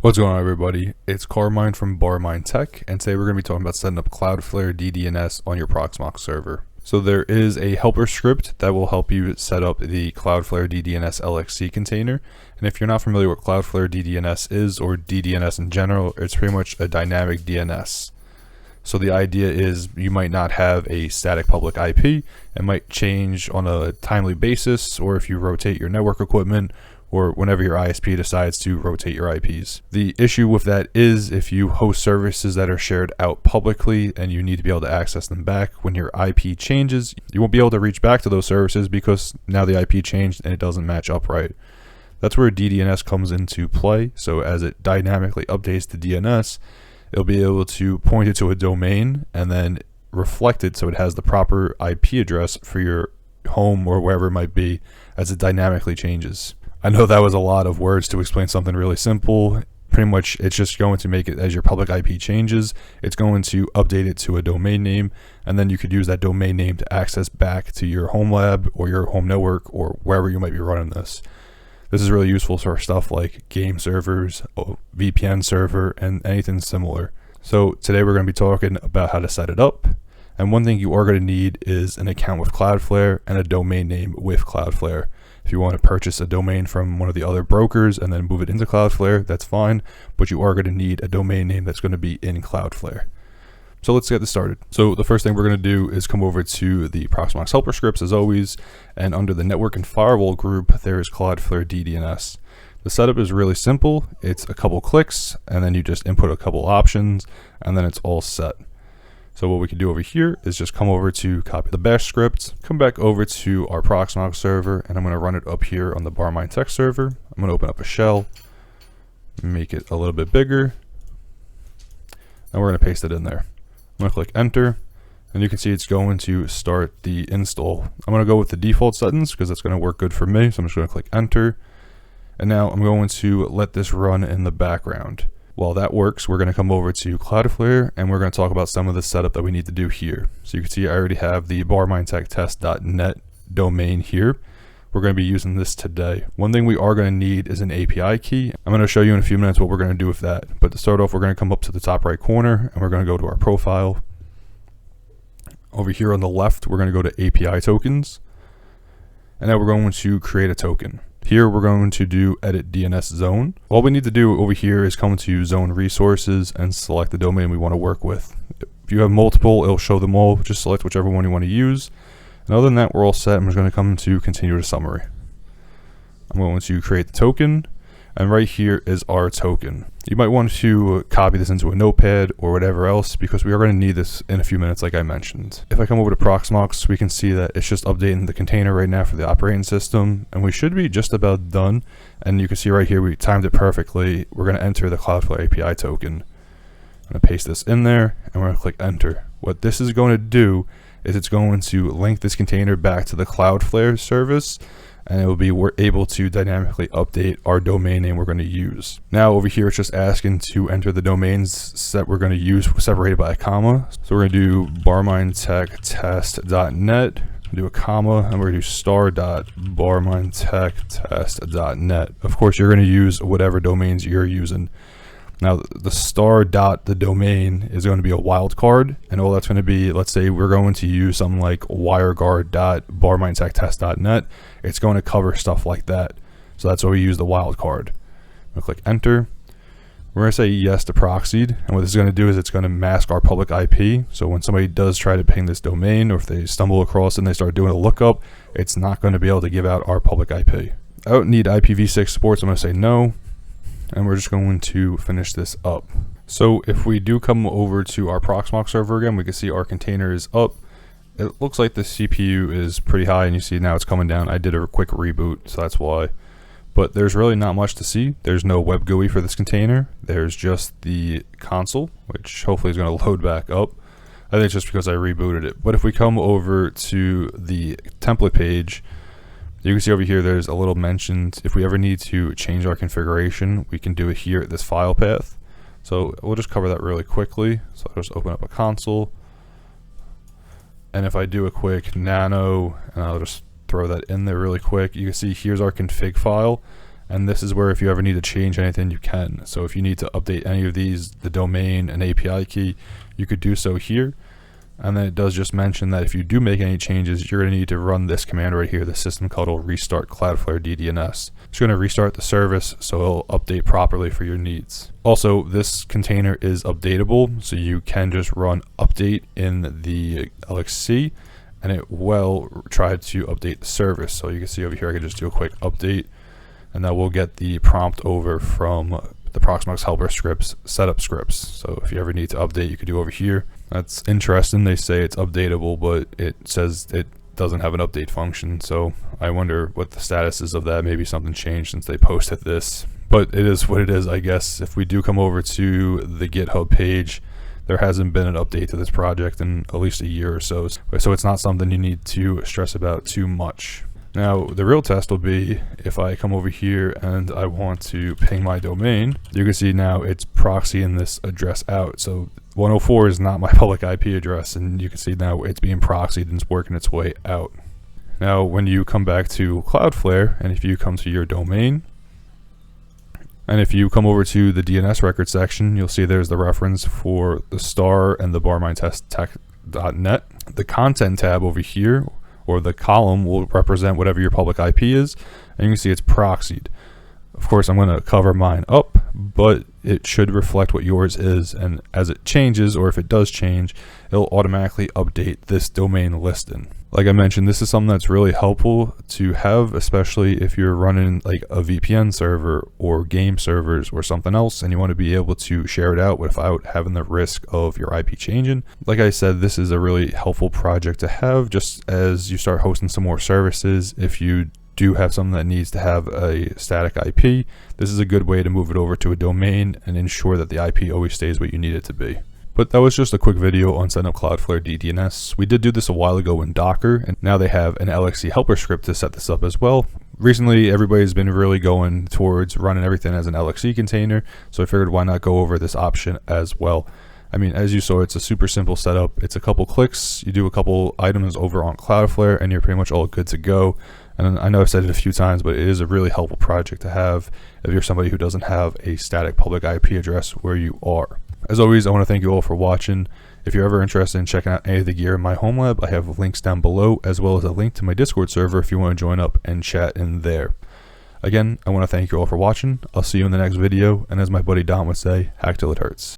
What's going on, everybody? It's Carmine from Barmine Tech, and today we're going to be talking about setting up Cloudflare DDNS on your Proxmox server. So there is a helper script that will help you set up the Cloudflare DDNS LXC container. And if you're not familiar with Cloudflare DDNS is, or DDNS in general, it's pretty much a dynamic DNS. So the idea is you might not have a static public IP. It might change on a timely basis, or if you rotate your network equipment, or whenever your ISP decides to rotate your IPs. The issue with that is if you host services that are shared out publicly and you need to be able to access them back when your IP changes, you won't be able to reach back to those services because now the IP changed and it doesn't match up right. That's where DDNS comes into play. So as it dynamically updates the DNS, it'll be able to point it to a domain and then reflect it so it has the proper IP address for your home or wherever it might be as it dynamically changes. I know that was a lot of words to explain something really simple. Pretty much it's just going to make it, as your public IP changes, it's going to update it to a domain name, and then you could use that domain name to access back to your home lab or your home network or wherever you might be running this. This is really useful for stuff like game servers, VPN server, and anything similar. So today we're going to be talking about how to set it up. And one thing you are going to need is an account with Cloudflare and a domain name with Cloudflare. If you want to purchase a domain from one of the other brokers and then move it into Cloudflare, that's fine, but you are going to need a domain name that's going to be in Cloudflare. So let's get this started. So the first thing we're going to do is come over to the Proxmox helper scripts as always, and under the network and firewall group, there is Cloudflare DDNS. The setup is really simple. It's a couple clicks, and then you just input a couple options, and then it's all set. So what we can do over here is just come over to copy the bash script, come back over to our Proxmox server, and I'm going to run it up here on the Barmine Tech server. I'm going to open up a shell, make it a little bit bigger, and we're going to paste it in there. I'm going to click enter, and you can see it's going to start the install. I'm going to go with the default settings because that's going to work good for me. So I'm just going to click enter, and now I'm going to let this run in the background. While that works, we're going to come over to Cloudflare and we're going to talk about some of the setup that we need to do here. So you can see I already have the barminetech.test.net domain here. We're going to be using this today. One thing we are going to need is an API key. I'm going to show you in a few minutes what we're going to do with that. But to start off, we're going to come up to the top right corner and we're going to go to our profile. Over here on the left, we're going to go to API tokens. And now we're going to create a token. Here we're going to do edit DNS zone. All we need to do over here is come to zone resources and select the domain we want to work with. If you have multiple, it'll show them all. Just select whichever one you want to use. And other than that, we're all set. I'm just going to come to continue to summary. I'm going to create the token, and right here is our token. You might want to copy this into a notepad or whatever else because we are going to need this in a few minutes like I mentioned. If I come over to Proxmox, we can see that it's just updating the container right now for the operating system, and we should be just about done. And you can see right here we timed it perfectly. We're going to enter the Cloudflare API token. I'm going to paste this in there and we're going to click enter. What this is going to do is it's going to link this container back to the Cloudflare service, and it will be able to dynamically update our domain name we're going to use. Now over here it's just asking to enter the domains that we're going to use separated by a comma. So we're going to do barminetech.test.net, do a comma, and we're going to do star.barminetech.test.net. Of course you're going to use whatever domains you're using. Now the star.the domain is going to be a wildcard, and all that's going to be, let's say we're going to use something like wireguard.barminetech.test.net. It's going to cover stuff like that. So that's why we use the wildcard. We'll click enter. We're going to say yes to proxied, and what this is going to do is it's going to mask our public IP. So when somebody does try to ping this domain, or if they stumble across and they start doing a lookup, it's not going to be able to give out our public IP. I don't need IPv6 support, so I'm going to say no. And we're just going to finish this up. So if we do come over to our Proxmox server again, we can see our container is up. It looks like the CPU is pretty high, and you see now it's coming down. I did a quick reboot, so that's why. But there's really not much to see. There's no web GUI for this container. There's just the console, which hopefully is going to load back up. I think it's just because I rebooted it. But if we come over to the template page, you can see over here there's a little mentioned, if we ever need to change our configuration, we can do it here at this file path. So we'll just cover that really quickly. So I'll just open up a console. And if I do a quick nano, and I'll just throw that in there really quick, you can see here's our config file. And this is where if you ever need to change anything, you can. So if you need to update any of these, the domain and API key, you could do so here. And then it does just mention that if you do make any changes, you're going to need to run this command right here, the system.cl restart Cloudflare DDNS. It's going to restart the service so it'll update properly for your needs. Also, this container is updatable, so you can just run update in the LXC and it will try to update the service. So you can see over here, I can just do a quick update and that will get the prompt over from the Proxmox helper scripts, setup scripts. So if you ever need to update, you could do over here. That's interesting. They say it's updatable, but it says it doesn't have an update function. So I wonder what the status is of that. Maybe something changed since they posted this, but it is what it is, I guess. If we do come over to the GitHub page, there hasn't been an update to this project in at least a year or so. So it's not something you need to stress about too much. Now, the real test will be if I come over here and I want to ping my domain. You can see now it's proxying this address out. So 104 is not my public IP address, and you can see now it's being proxied and it's working its way out. Now, when you come back to Cloudflare, and if you come to your domain, and if you come over to the DNS record section, you'll see there's the reference for the star and the barmindtesttech.net. The content tab over here, or the column, will represent whatever your public IP is, and you can see it's proxied. Of course, I'm going to cover mine up, but it should reflect what yours is, and as it changes, or if it does change, it'll automatically update this domain listing. Like I mentioned, this is something that's really helpful to have, especially if you're running like a VPN server or game servers or something else, and you want to be able to share it out without having the risk of your IP changing. Like I said, this is a really helpful project to have just as you start hosting some more services. If you do have something that needs to have a static IP, this is a good way to move it over to a domain and ensure that the IP always stays what you need it to be. But that was just a quick video on setting up Cloudflare DDNS. We did do this a while ago in Docker, and now they have an LXC helper script to set this up as well. Recently, everybody's been really going towards running everything as an LXC container, so I figured why not go over this option as well. I mean, as you saw, it's a super simple setup. It's a couple clicks, you do a couple items over on Cloudflare, and you're pretty much all good to go. And I know I've said it a few times, but it is a really helpful project to have if you're somebody who doesn't have a static public IP address where you are. As always, I want to thank you all for watching. If you're ever interested in checking out any of the gear in my home lab, I have links down below, as well as a link to my Discord server if you want to join up and chat in there. Again, I want to thank you all for watching. I'll see you in the next video, and as my buddy Don would say, hack till it hurts.